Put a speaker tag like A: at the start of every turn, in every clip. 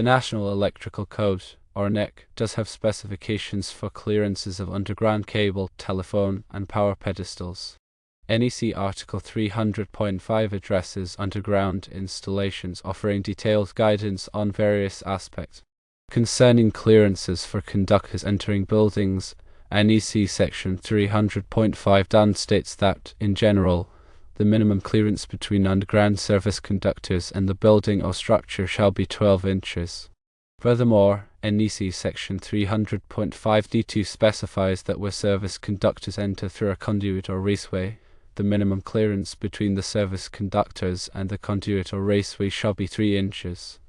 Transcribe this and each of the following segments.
A: The National Electrical Code, or NEC, does have specifications for clearances of underground cable, telephone, and power pedestals. NEC Article 300.5 addresses underground installations, offering detailed guidance on various aspects. Concerning clearances for conductors entering buildings, NEC Section 300.5 down states that, in general, the minimum clearance between underground service conductors and the building or structure shall be 12 inches. Furthermore, NEC Section 300.5 D2 specifies that where service conductors enter through a conduit or raceway, the minimum clearance between the service conductors and the conduit or raceway shall be 3 inches.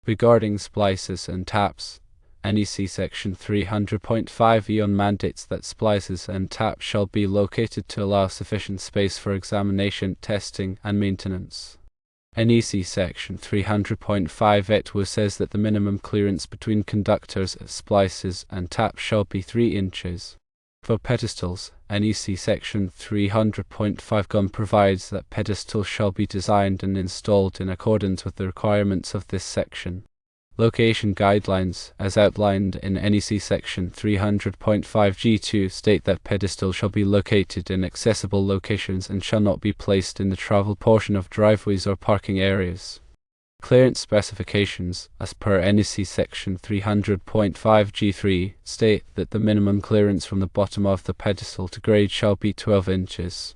A: Regarding splices and taps, NEC Section 300.5 EON mandates that splices and taps shall be located to allow sufficient space for examination, testing, and maintenance. NEC Section 300.5 ETW says that the minimum clearance between conductors, splices, and taps shall be 3 inches. For pedestals, NEC Section 300.5 GUM provides that pedestals shall be designed and installed in accordance with the requirements of this section. Location guidelines, as outlined in NEC Section 300.5 G2, state that pedestals shall be located in accessible locations and shall not be placed in the travel portion of driveways or parking areas. Clearance specifications, as per NEC Section 300.5 G3, state that the minimum clearance from the bottom of the pedestal to grade shall be 12 inches.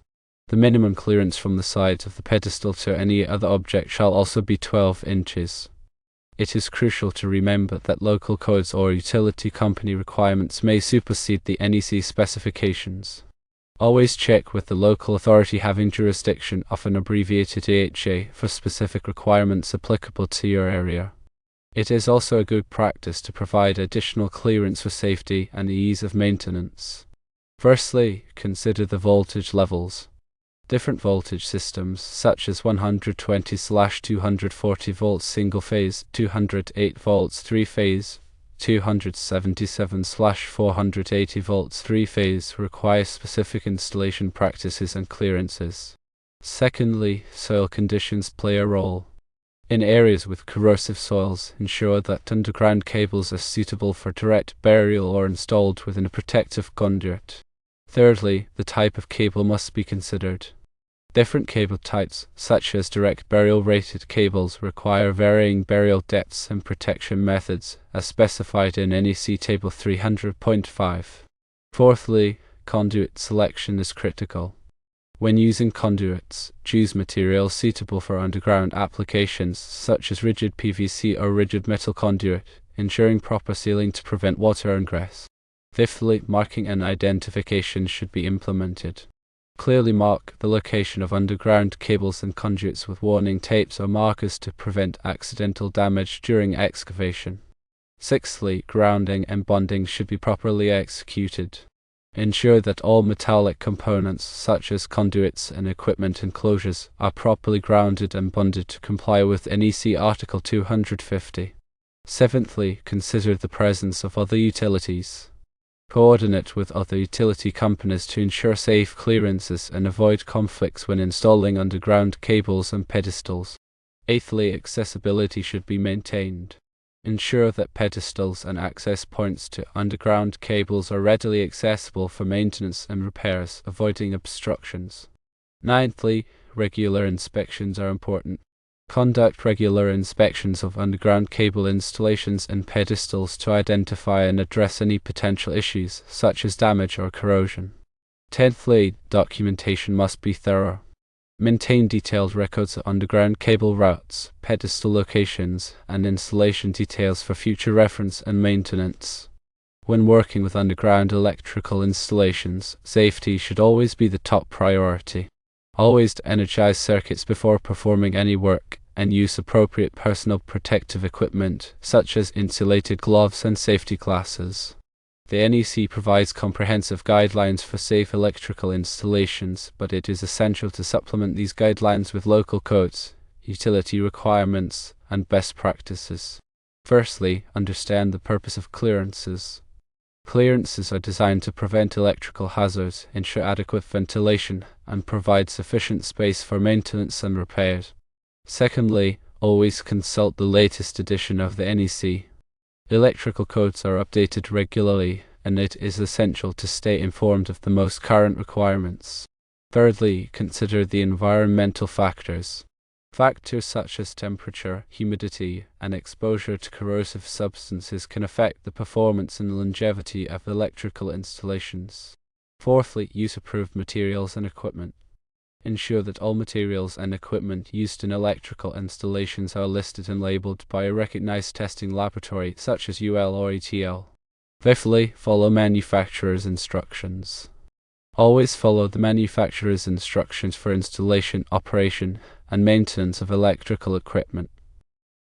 A: The minimum clearance from the sides of the pedestal to any other object shall also be 12 inches. It is crucial to remember that local codes or utility company requirements may supersede the NEC specifications. Always check with the local authority having jurisdiction, often abbreviated AHA, for specific requirements applicable to your area. It is also a good practice to provide additional clearance for safety and ease of maintenance. Firstly, consider the voltage levels. Different voltage systems, such as 120/240 volts single-phase, 208 volts three-phase, 277/480 volts three-phase, require specific installation practices and clearances. Secondly, soil conditions play a role. In areas with corrosive soils, ensure that underground cables are suitable for direct burial or installed within a protective conduit. Thirdly, the type of cable must be considered. Different cable types, such as direct burial rated cables, require varying burial depths and protection methods, as specified in NEC Table 300.5. Fourthly, conduit selection is critical. When using conduits, choose materials suitable for underground applications, such as rigid PVC or rigid metal conduit, ensuring proper sealing to prevent water ingress. Fifthly, marking and identification should be implemented. Clearly mark the location of underground cables and conduits with warning tapes or markers to prevent accidental damage during excavation. Sixthly, grounding and bonding should be properly executed. Ensure that all metallic components, such as conduits and equipment enclosures, are properly grounded and bonded to comply with NEC Article 250. Seventhly, consider the presence of other utilities. Coordinate with other utility companies to ensure safe clearances and avoid conflicts when installing underground cables and pedestals. Eighthly, accessibility should be maintained. Ensure that pedestals and access points to underground cables are readily accessible for maintenance and repairs, avoiding obstructions. Ninthly, regular inspections are important. Conduct regular inspections of underground cable installations and pedestals to identify and address any potential issues, such as damage or corrosion. Tenthly, documentation must be thorough. Maintain detailed records of underground cable routes, pedestal locations, and installation details for future reference and maintenance. When working with underground electrical installations, safety should always be the top priority. Always energize circuits before performing any work, and use appropriate personal protective equipment, such as insulated gloves and safety glasses. The NEC provides comprehensive guidelines for safe electrical installations, but it is essential to supplement these guidelines with local codes, utility requirements, and best practices. Firstly, understand the purpose of clearances. Clearances are designed to prevent electrical hazards, ensure adequate ventilation, and provide sufficient space for maintenance and repairs. Secondly, Always consult the latest edition of the NEC. Electrical codes are updated regularly, and it is essential to stay informed of the most current requirements. Thirdly, consider the environmental factors. Factors such as temperature, humidity, and exposure to corrosive substances can affect the performance and longevity of electrical installations. Fourthly, use approved materials and equipment. Ensure that all materials and equipment used in electrical installations are listed and labeled by a recognized testing laboratory such as UL or ETL. Fifthly, follow manufacturer's instructions. Always follow the manufacturer's instructions for installation, operation, and maintenance of electrical equipment.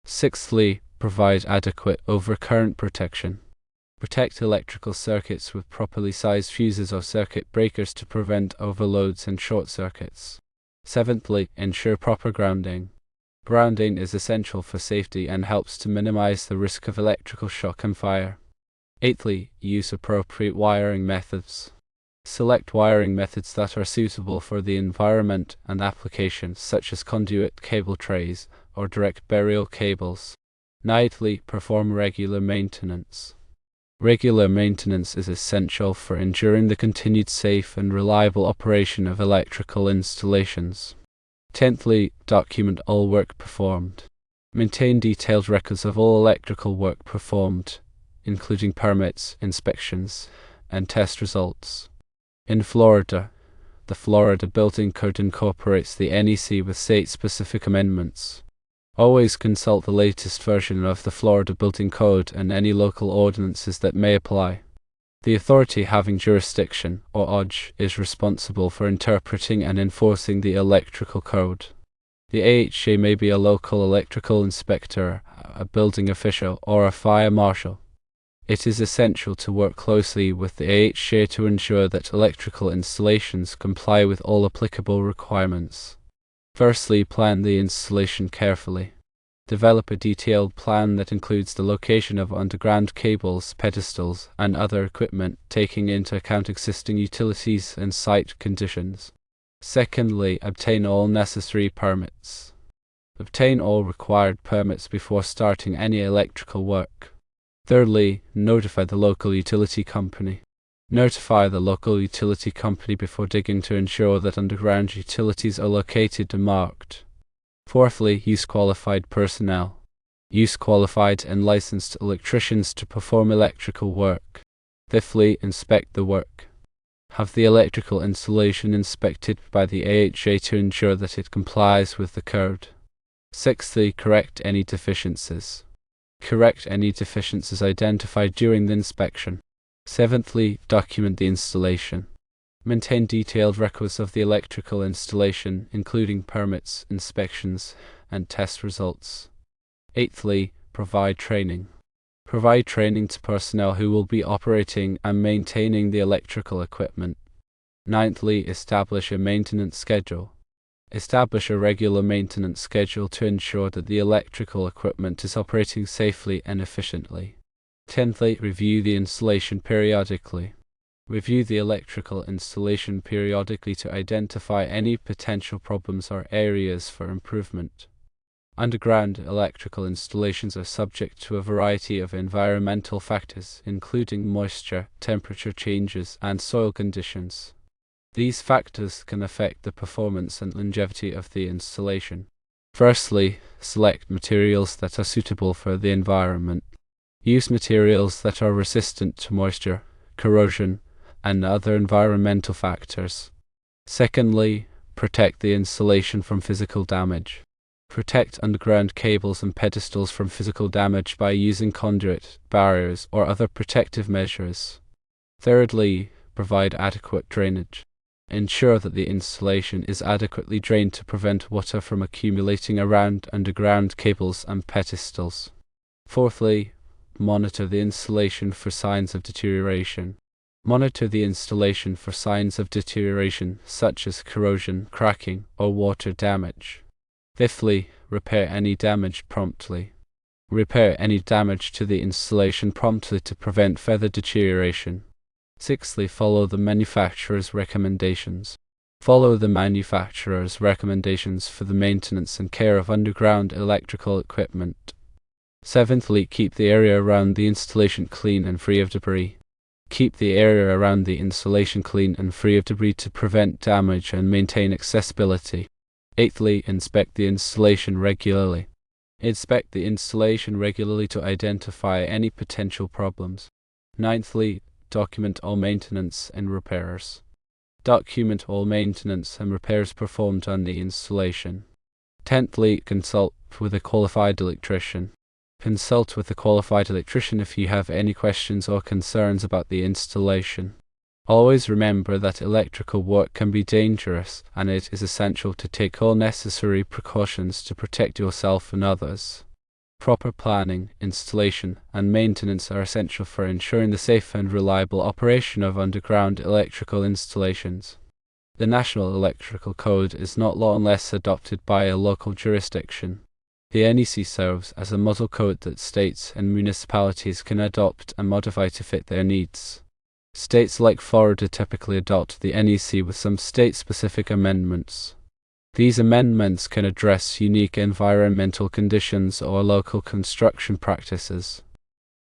A: Sixthly, provide adequate overcurrent protection. Protect electrical circuits with properly sized fuses or circuit breakers to prevent overloads and short circuits. Seventhly, ensure proper grounding. Grounding is essential for safety and helps to minimize the risk of electrical shock and fire. Eighthly, use appropriate wiring methods. Select wiring methods that are suitable for the environment and applications, such as conduit cable trays or direct burial cables. Ninthly, perform regular maintenance. Regular maintenance is essential for ensuring the continued safe and reliable operation of electrical installations. Tenthly, document all work performed. Maintain detailed records of all electrical work performed, including permits, inspections, and test results. In Florida, the Florida Building Code incorporates the NEC with state-specific amendments. Always consult the latest version of the Florida Building Code and any local ordinances that may apply. The authority having jurisdiction, or OJ, is responsible for interpreting and enforcing the electrical code. The AHJ may be a local electrical inspector, a building official, or a fire marshal. It is essential to work closely with the AHJ to ensure that electrical installations comply with all applicable requirements. Firstly, plan the installation carefully. Develop a detailed plan that includes the location of underground cables, pedestals, and other equipment, taking into account existing utilities and site conditions. Secondly, obtain all necessary permits. Obtain all required permits before starting any electrical work. Thirdly, notify the local utility company. Notify the local utility company before digging to ensure that underground utilities are located and marked. Fourthly, use qualified personnel. Use qualified and licensed electricians to perform electrical work. Fifthly, inspect the work. Have the electrical installation inspected by the AHJ to ensure that it complies with the code. Sixthly, correct any deficiencies. Correct any deficiencies identified during the inspection. Seventhly, document the installation. Maintain detailed records of the electrical installation, including permits, inspections, and test results. Eighthly, provide training. Provide training to personnel who will be operating and maintaining the electrical equipment. Ninthly, establish a maintenance schedule. Establish a regular maintenance schedule to ensure that the electrical equipment is operating safely and efficiently. Tenthly, review the installation periodically. Review the electrical installation periodically to identify any potential problems or areas for improvement. Underground electrical installations are subject to a variety of environmental factors, including moisture, temperature changes, and soil conditions. These factors can affect the performance and longevity of the installation. Firstly, select materials that are suitable for the environment. Use materials that are resistant to moisture, corrosion, and other environmental factors. Secondly, protect the installation from physical damage. Protect underground cables and pedestals from physical damage by using conduit, barriers, or other protective measures. Thirdly, provide adequate drainage. Ensure that the installation is adequately drained to prevent water from accumulating around underground cables and pedestals. Fourthly, monitor the installation for signs of deterioration. Monitor the installation for signs of deterioration such as corrosion, cracking, or water damage. Fifthly, repair any damage promptly. Repair any damage to the installation promptly to prevent further deterioration. Sixthly, follow the manufacturer's recommendations. Follow the manufacturer's recommendations for the maintenance and care of underground electrical equipment. Seventhly, keep the area around the installation clean and free of debris. Keep the area around the installation clean and free of debris to prevent damage and maintain accessibility. Eighthly, inspect the installation regularly. Inspect the installation regularly to identify any potential problems. Ninthly, document all maintenance and repairs. Document all maintenance and repairs performed on the installation. Tenthly, consult with a qualified electrician. Consult with a qualified electrician if you have any questions or concerns about the installation. Always remember that electrical work can be dangerous, and it is essential to take all necessary precautions to protect yourself and others. Proper planning, installation, and maintenance are essential for ensuring the safe and reliable operation of underground electrical installations. The National Electrical Code is not law unless adopted by a local jurisdiction. The NEC serves as a model code that states and municipalities can adopt and modify to fit their needs. States like Florida typically adopt the NEC with some state-specific amendments. These amendments can address unique environmental conditions or local construction practices.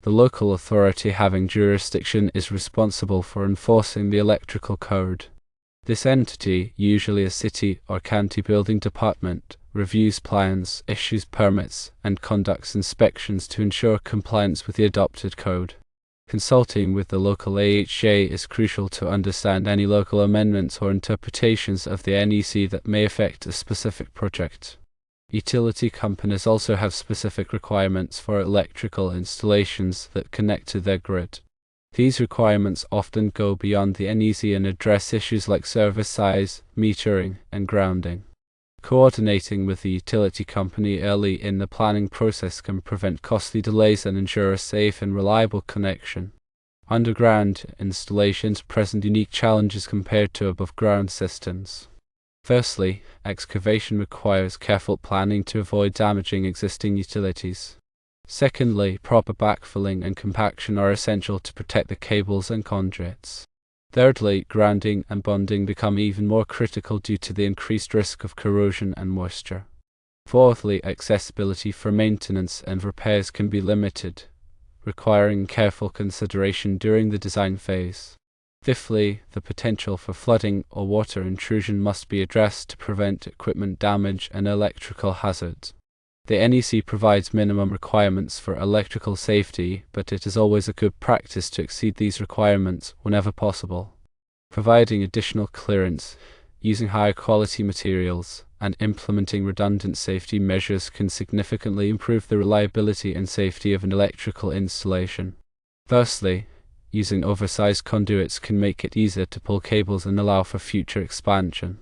A: The local authority having jurisdiction is responsible for enforcing the electrical code. This entity, usually a city or county building department, reviews plans, issues permits, and conducts inspections to ensure compliance with the adopted code. Consulting with the local AHJ is crucial to understand any local amendments or interpretations of the NEC that may affect a specific project. Utility companies also have specific requirements for electrical installations that connect to their grid. These requirements often go beyond the NEC and address issues like service size, metering, and grounding. Coordinating with the utility company early in the planning process can prevent costly delays and ensure a safe and reliable connection. Underground installations present unique challenges compared to above-ground systems. Firstly, excavation requires careful planning to avoid damaging existing utilities. Secondly, proper backfilling and compaction are essential to protect the cables and conduits. Thirdly, grounding and bonding become even more critical due to the increased risk of corrosion and moisture. Fourthly, accessibility for maintenance and repairs can be limited, requiring careful consideration during the design phase. Fifthly, the potential for flooding or water intrusion must be addressed to prevent equipment damage and electrical hazards. The NEC provides minimum requirements for electrical safety, but it is always a good practice to exceed these requirements whenever possible. Providing additional clearance, using higher quality materials, and implementing redundant safety measures can significantly improve the reliability and safety of an electrical installation. Firstly, using oversized conduits can make it easier to pull cables and allow for future expansion.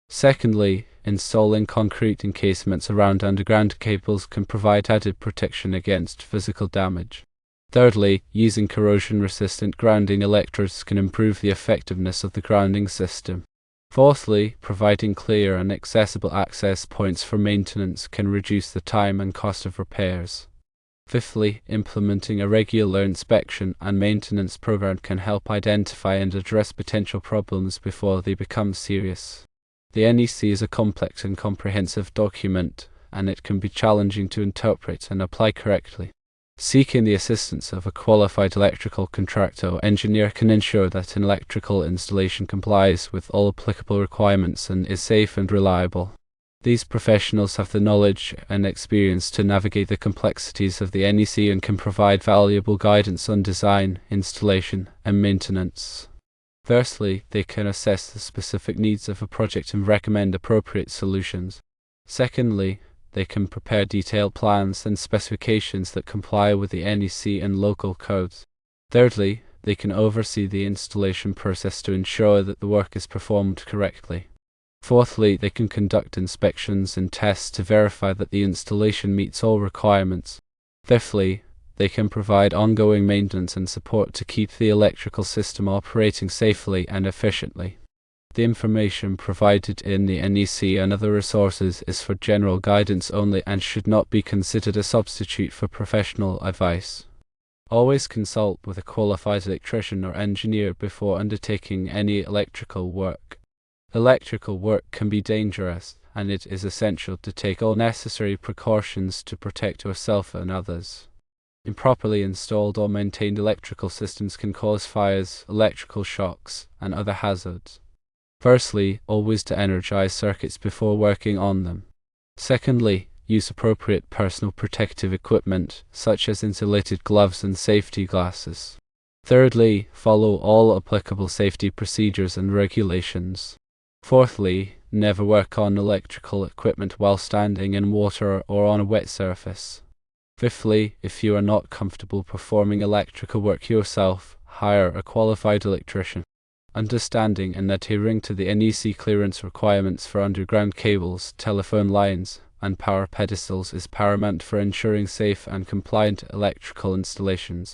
A: Secondly, installing concrete encasements around underground cables can provide added protection against physical damage. Thirdly, using corrosion-resistant grounding electrodes can improve the effectiveness of the grounding system. Fourthly, providing clear and accessible access points for maintenance can reduce the time and cost of repairs. Fifthly, implementing a regular inspection and maintenance program can help identify and address potential problems before they become serious. The NEC is a complex and comprehensive document, and it can be challenging to interpret and apply correctly. Seeking the assistance of a qualified electrical contractor or engineer can ensure that an electrical installation complies with all applicable requirements and is safe and reliable. These professionals have the knowledge and experience to navigate the complexities of the NEC and can provide valuable guidance on design, installation, and maintenance. Firstly, they can assess the specific needs of a project and recommend appropriate solutions. Secondly, they can prepare detailed plans and specifications that comply with the NEC and local codes. Thirdly, they can oversee the installation process to ensure that the work is performed correctly. Fourthly, they can conduct inspections and tests to verify that the installation meets all requirements. Fifthly, they can provide ongoing maintenance and support to keep the electrical system operating safely and efficiently. The information provided in the NEC and other resources is for general guidance only and should not be considered a substitute for professional advice. Always consult with a qualified electrician or engineer before undertaking any electrical work. Electrical work can be dangerous, and it is essential to take all necessary precautions to protect yourself and others. Improperly installed or maintained electrical systems can cause fires, electrical shocks, and other hazards. Firstly, always to energize circuits before working on them. Secondly, use appropriate personal protective equipment, such as insulated gloves and safety glasses. Thirdly, follow all applicable safety procedures and regulations. Fourthly, never work on electrical equipment while standing in water or on a wet surface. Fifthly, if you are not comfortable performing electrical work yourself, hire a qualified electrician. Understanding and adhering to the NEC clearance requirements for underground cables, telephone lines, and power pedestals is paramount for ensuring safe and compliant electrical installations.